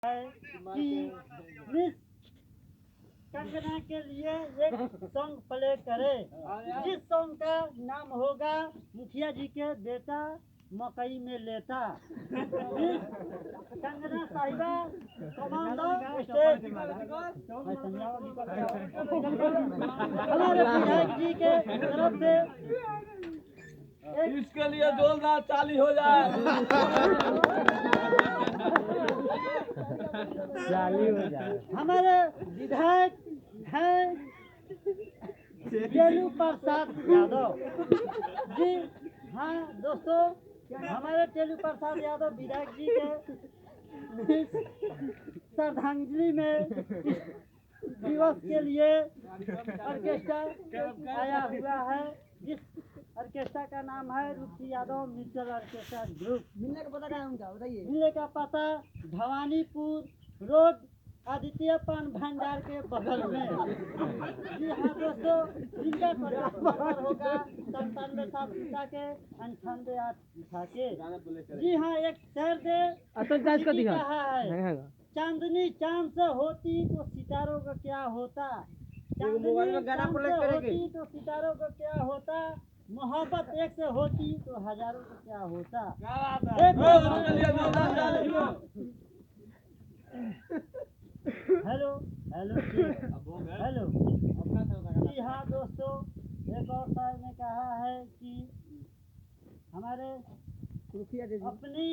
है कि मिस कंगना के लिए एक सॉन्ग प्ले करे, जिस सॉन्ग का नाम होगा मुखिया जी के बेटा मकई में लेता। कंगना साहिबा कमांडो स्टेज हमारे विधायक जी के तरफ से इसके लिए जोरदार ताली हो जाए। हमारे विधायक हैं टेलू प्रसाद यादव जी। हाँ दोस्तों, हमारे टेलू प्रसाद यादव विधायक जी के श्रद्धांजलि में दिवस के लिए ऑर्केस्ट्रा आया हुआ है, जिस ऑर्केस्ट्रा का नाम है रुचि यादव म्यूजिकल ऑर्केस्ट्रा ग्रुप। मिलने का पता क्या है उनका, बताइए। मिलने का पता भवानीपुर रोड आदित्य पान भंडार के बगल में। जी हाँ दोस्तों, जिनका नंबर होगा 97 के 98 जी हाँ, एक शहर से कहा है, चांदनी चांद से होती तो सितारों का क्या होता, चांदनी चांद से होती तो सितारों का क्या होता, मोहब्बत एक से होती तो हजारों का क्या होता। Hello hello hello. जी हाँ दोस्तों, एक और शायर ने कहा है कि हमारे अपनी